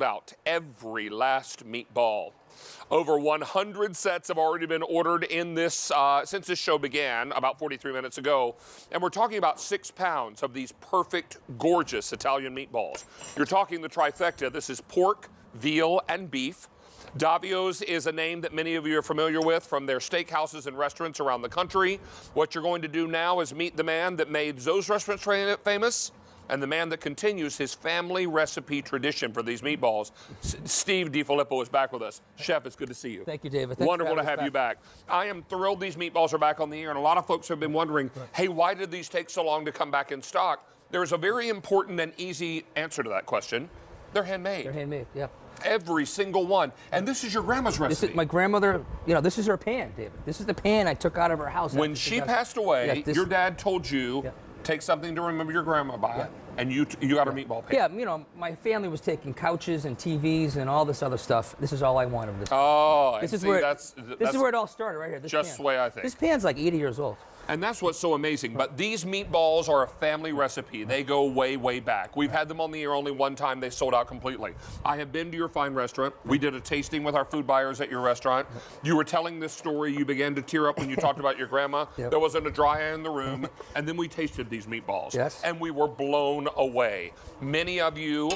sold out, every last meatball. Over 100 sets have already been ordered in this since this show began about 43 minutes ago. And we're talking about 6 pounds of these perfect, gorgeous Italian meatballs. You're talking the trifecta. This is pork, veal, and beef. Davio's is a name that many of you are familiar with from their steakhouses and restaurants around the country. What you're going to do now is meet the man that made those restaurants famous, and the man that continues his family recipe tradition for these meatballs. Steve DiFilippo is back with us. Chef, it's good to see you. Thank you, David. Thanks Wonderful to have you back. I am thrilled these meatballs are back on the air, and a lot of folks have been wondering, hey, why did these take so long to come back in stock? There's a very important and easy answer to that question. They're handmade. They're handmade, yeah. Every single one. And this is your grandma's recipe. This is my grandmother, this is her pan, David. This is the pan I took out of her house. When she passed away, your dad told you, take something to remember your grandma by, and you got her meatball pan. Yeah, my family was taking couches and TVs and all this other stuff. This is all I wanted. This is where it all started, right here. This just pan. the way I think. This pan's like 80 years old. And that's what's so amazing. But these meatballs are a family recipe. They go way, way back. We've had them on the air only one time. They sold out completely. I have been to your fine restaurant. We did a tasting with our food buyers at your restaurant. You were telling this story. You began to tear up when you talked about your grandma. There wasn't a dry eye in the room. And then we tasted these meatballs. Yes. And we were blown away. Many of you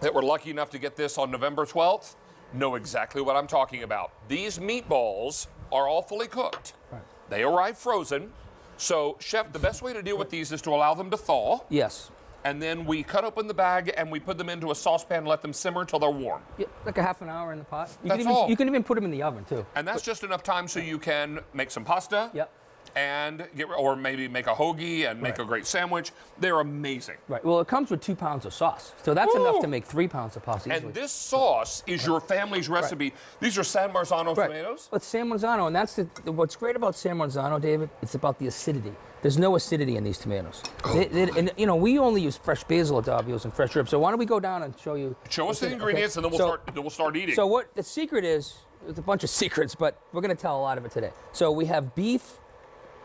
that were lucky enough to get this on November 12th know exactly what I'm talking about. These meatballs are all fully cooked. Right. They arrive frozen. So, Chef, the best way to deal with these is to allow them to thaw. Yes. And then we cut open the bag and we put them into a saucepan and let them simmer until they're warm. Yeah, like a half an hour in the pot. That's all. You can even put them in the oven, too. And that's just enough time so you can make some pasta. Yep. And or maybe make a hoagie and make a great sandwich. They're amazing. Right. Well, it comes with 2 pounds of sauce, so that's enough to make 3 pounds of pasta easily. And this sauce is your family's recipe. These are San Marzano tomatoes. Well, it's San Marzano, and that's what's great about San Marzano, David. It's about the acidity. There's no acidity in these tomatoes. And we only use fresh basil at Davio's and fresh herbs. So why don't we go down and show you? Show us the ingredients, and then we'll start eating. So what the secret is? There's a bunch of secrets, but we're going to tell a lot of it today. So we have beef,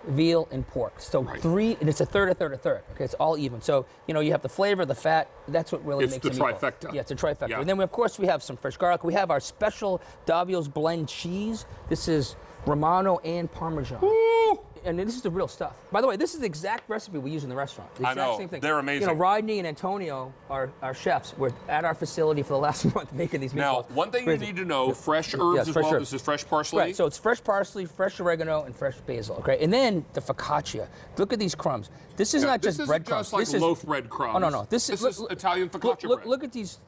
veal, and pork. So and it's a third, a third, a third. Okay, it's all even. So you have the flavor, the fat. That's what really makes it. It's the trifecta. Yeah, it's a trifecta. Yeah. And then of course we have some fresh garlic. We have our special Davio's blend cheese. This is Romano and Parmesan. Woo! And this is the real stuff. By the way, this is the exact recipe we use in the restaurant. The exact same thing. They're amazing. Rodney and Antonio, our chefs, were at our facility for the last month making these meatballs. Now, one thing you need to know, fresh herbs as well. This is fresh parsley. Right, so it's fresh parsley, fresh oregano, and fresh basil, okay? And then the focaccia. Look at these crumbs. This is not just breadcrumbs. This is loaf bread crumbs. Oh, no. This is Italian focaccia bread. Look at these.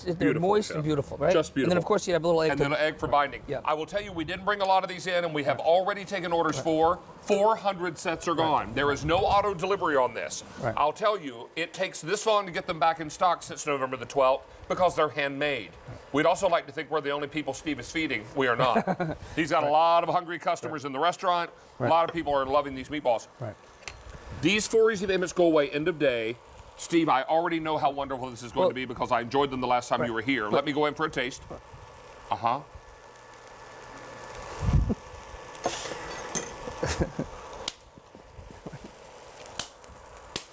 They're moist and beautiful, right? Just beautiful. And then, of course, you have a little egg. And then an egg for binding. Yeah. I will tell you, we didn't bring a lot of these in, and we have already taken orders for 400 sets are gone. There is no auto delivery on this. Right. I'll tell you, it takes this long to get them back in stock since November the 12th because they're handmade. We'd also like to think we're the only people Steve is feeding. We are not. He's got a lot of hungry customers in the restaurant. A lot of people are loving these meatballs. Right. These 4 easy payments go away end of day. Steve, I already know how wonderful this is going to be because I enjoyed them the last time you were here. Let me go in for a taste. Uh-huh.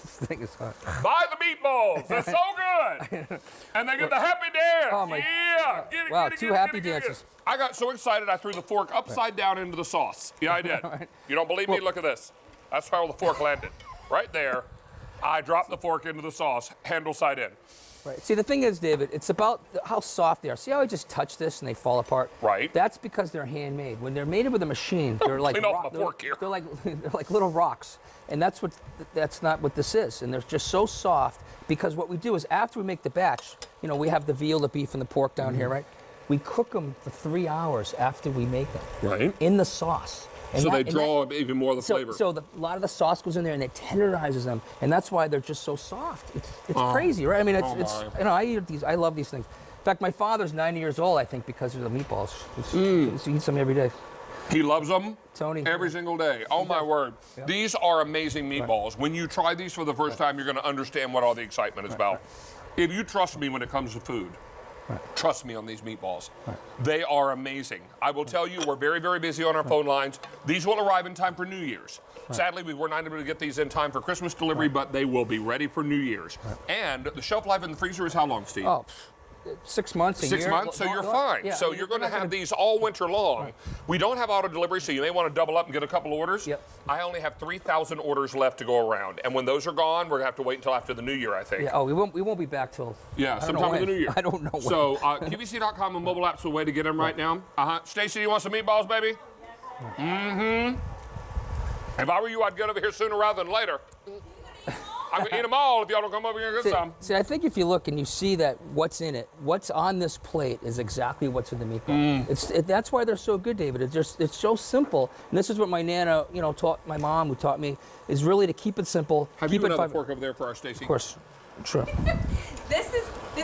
This thing is hot. Buy the meatballs. They're so good. And they get the happy dance. Oh, my. Yeah. Get it, Wow, get it, two get it, happy get it, get it. dances. I got so excited I threw the fork upside down into the sauce. Yeah, I did. You don't believe me? Look at this. That's how the fork landed. Right there. I dropped the fork into the sauce, handle side in. Right. See, the thing is, David, it's about how soft they are. See how I just touch this and they fall apart? Right. That's because they're handmade. When they're made with a machine, they're like Clean off my fork here. They're like little rocks, and that's not what this is. And they're just so soft because what we do is after we make the batch, we have the veal, the beef, and the pork down here, right? We cook them for 3 hours after we make them. Right. In the sauce. And so they draw even more of the flavor. So a lot of the sauce goes in there and it tenderizes them, and that's why they're just so soft. It's crazy, right? I mean, I eat these. I love these things. In fact, my father's 90 years old, I think, because of the meatballs. He eats them every day. He loves them Tony. every single day. Oh, my word. Yeah. These are amazing meatballs. Right. When you try these for the first time, you're going to understand what all the excitement is about. If you trust me when it comes to food, trust me on these meatballs. They are amazing. I will tell you, we're very, very busy on our phone lines. These will arrive in time for New Year's. Sadly, we were not able to get these in time for Christmas delivery, but they will be ready for New Year's. And the shelf life in the freezer is how long, Steve? Oh, 6 months, a 6 year. months, so you're fine. Yeah, So you're going to have these all winter long. We don't have auto delivery, so you may want to double up and get a couple orders. Yep. I only have 3,000 orders left to go around, and when those are gone, we're going to have to wait until after the new year, I think. Yeah. Oh, we won't be back till. Yeah, I don't sometime know in the when. new year. I don't know when. So QVC.com and mobile app's the way to get them right now. Stacy, you want some meatballs, baby? Mm-hmm. If I were you, I'd get over here sooner rather than later. I'm going to eat them all if y'all don't come over here and get some. See, I think if you look and you see that what's in it, what's on this plate is exactly what's in the meatball. That's why they're so good, David. It's so simple. And this is what my Nana, taught my mom, who taught me, is really to keep it simple. Have keep you it another fork over there for our Stacy? Of course. Sure. This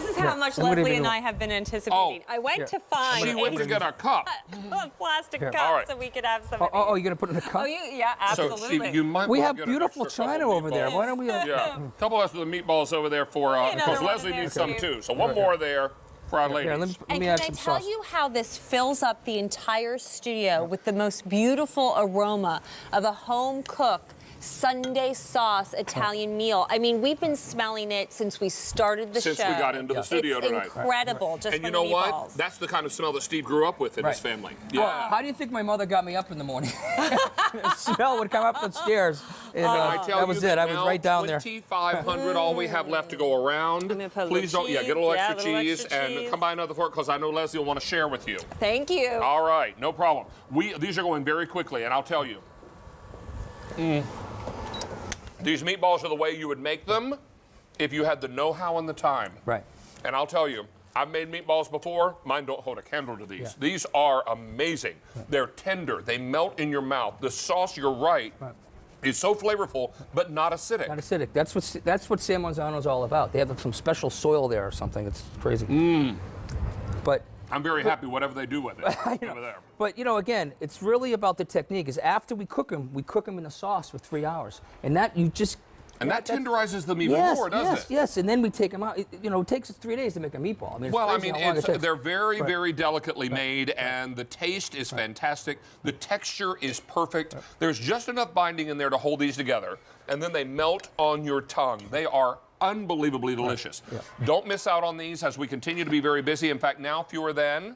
is how much I'm gonna Leslie even- and I have been anticipating. I went to find She went to get a cup. a plastic Here. cup All right. so we could have some. Oh, you're going to put it in a cup? Oh, yeah, So, absolutely. Steve, you might We want have to get an beautiful extra couple china over there. meatballs. Why don't we? Yeah, couple less of the meatballs over there for, Another because one Leslie in there needs for some you. too. So one more there for our ladies. Here, let And me can add I some tell sauce. you how this fills up the entire studio with the most beautiful aroma of a home-cooked Sunday sauce Italian meal? I mean, we've been smelling it since we started the Since show. we got into the studio it's tonight. incredible, just And from you know the what? meatballs. That's the kind of smell that Steve grew up with in his Right. family. Well, Yeah. how do you think my mother got me up in the morning? The smell would come up the stairs, and I tell that was you it. I was now, right down there. 2,500, all we have left to go around. gonna put a Please little don't, get a cheese. little Yeah, extra little cheese extra and cheese. come by another fork because I know Leslie will want to share with you. Thank you. All right, no problem. These are going very quickly, and I'll tell you. These meatballs are the way you would make them if you had the know-how and the time. Right. And I'll tell you, I've made meatballs before. Mine don't hold a candle to these. Yeah. These are amazing. They're tender. They melt in your mouth. The sauce, you're right, is so flavorful, but not acidic. Not acidic. That's what San Marzano's all about. They have some special soil there or something. It's crazy. But I'm very happy whatever they do with it over there. But again, it's really about the technique. Is after we cook them in the sauce for 3 hours, and that you just. And that tenderizes them even Yes, more, doesn't it? yes, and then we take them out. It takes us 3 days to make a meatball. I mean, it's Well, I crazy mean, how long it takes. they're very, very delicately made, and the taste is fantastic. The texture is perfect. There's just enough binding in there to hold these together, and then they melt on your tongue. They are unbelievably delicious. Yeah. Don't miss out on these as we continue to be very busy. In fact, now fewer than.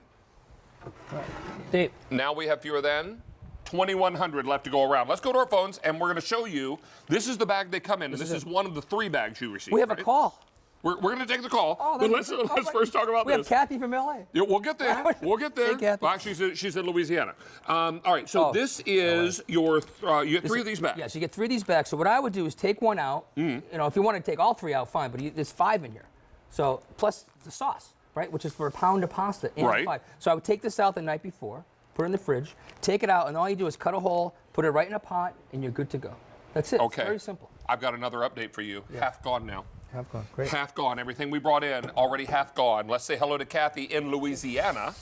Dave, Now we have fewer than 2,100 left to go around. Let's go to our phones, and we're going to show you. This is the bag they come in, and this is one of the 3 bags you received. we have a right? call. We're going to take the call, Oh, but that's- let's first talk about We this. have Kathy from LA. Yeah, we'll get there. We'll get there. Hey, Kathy. Well, actually, she's in Louisiana. All right, so Oh, this is your. You get 3 of these bags. Yes, you get 3 of these bags. So what I would do is take one out. If you want to take all 3 out, fine. But there's 5 in here. So plus the sauce, right, which is for a pound of pasta. And Right. 5. So I would take this out the night before, put it in the fridge, take it out, and all you do is cut a hole, put it right in a pot, and you're good to go. That's it. Okay. It's very simple. I've got another update for you. Half gone now. Have fun. Great. Half gone. Everything we brought in already half gone. Let's say hello to Kathy in Louisiana.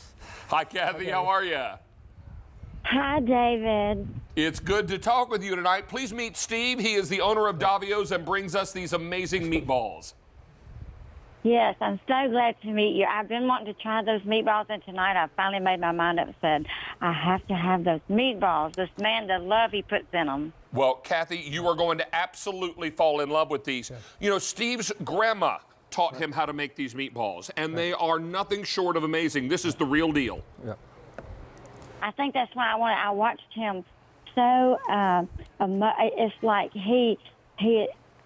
Hi, Kathy. How are you? Hi, David. It's good to talk with you tonight. Please meet Steve. He is the owner of Davio's and brings us these amazing meatballs. Yes, I'm so glad to meet you. I've been wanting to try those meatballs, and tonight I finally made my mind up and said, I have to have those meatballs. This man, the love he puts in them. Well, Kathy, you are going to absolutely fall in love with these. Steve's grandma taught him how to make these meatballs, and they are nothing short of amazing. This is the real deal. Yeah. I think that's why I watched him so, it's like he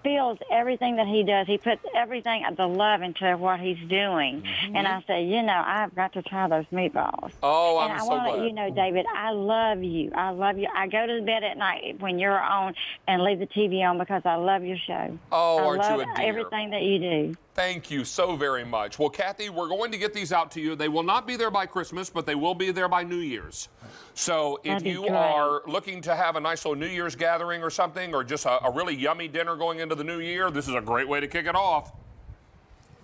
feels everything that he does. He puts everything, the love into what he's doing. And I said, I've got to try those meatballs. Oh, And I'm I so want to glad. let you know, David, I love you. I love you. I go to bed at night when you're on and leave the TV on because I love your show. Oh, I aren't you love a dear? everything that you do. Thank you so very much. Well, Kathy, we're going to get these out to you. They will not be there by Christmas, but they will be there by New Year's. So if That'd be you great. are looking to have a nice little New Year's gathering or something, or just a really yummy dinner going into the new year, this is a great way to kick it off.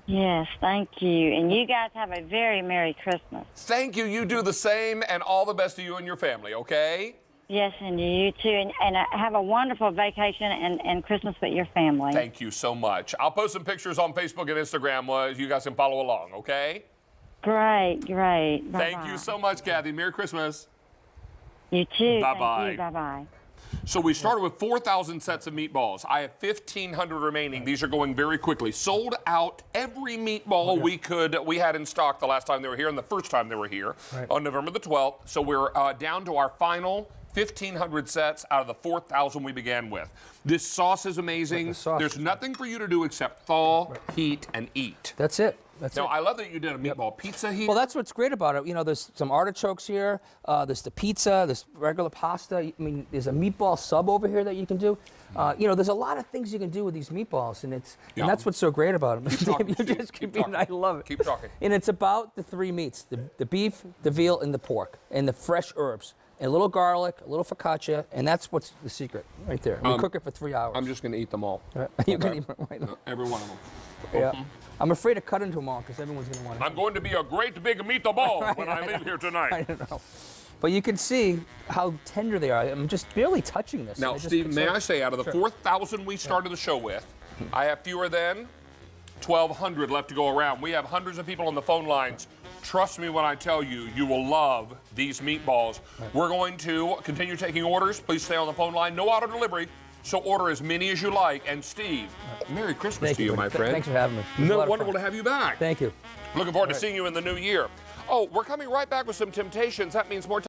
Yes, thank you. And you guys have a very Merry Christmas. Thank you. You do the same, and all the best to you and your family, okay? Yes, and you too. And have a wonderful vacation and Christmas with your family. Thank you so much. I'll post some pictures on Facebook and Instagram. You guys can follow along, okay? Great. Bye-bye. Thank you so much, Kathy. Merry Christmas. You too. Bye-bye. Thank you. Bye-bye. So we started with 4,000 sets of meatballs. I have 1,500 remaining. These are going very quickly. Sold out every meatball we had in stock the last time they were here and the first time they were here on November the 12th. So we're down to our final 1,500 sets out of the 4,000 we began with. This sauce is amazing. There's nothing for you to do except thaw, heat, and eat. That's it. That's Now, it. I love that you did a meatball pizza here. Well, that's what's great about it. You know, there's some artichokes here. There's the pizza. There's regular pasta. I mean, there's a meatball sub over here that you can do. You know, there's a lot of things you can do with these meatballs, and and that's what's so great about them. Keep talking, You Steve. just keep talking. I love it. Keep talking. And it's about the three meats: the beef, the veal, and the pork, and the fresh herbs, and a little garlic, a little focaccia, and that's what's the secret right there. We cook it for 3 hours. I'm just going to eat them all. You can eat them right now. Every one of them. Yeah. I'm afraid to cut into them all because everyone's going to want it. I'm going to be a great big meatball when I leave here tonight. I don't know. But you can see how tender they are. I'm just barely touching this. Now, Steve, may I say, out of the 4,000 we started the show with, I have fewer than 1,200 left to go around. We have hundreds of people on the phone lines. Trust me when I tell you, you will love these meatballs. We're going to continue taking orders. Please stay on the phone line. No auto delivery, so order as many as you like. And Steve, Merry Christmas to you, my friend. Thanks for having me. It was a lot of Wonderful fun. to have you back. Thank you. Looking forward to seeing you in the new year. Oh, we're coming right back with some temptations. That means more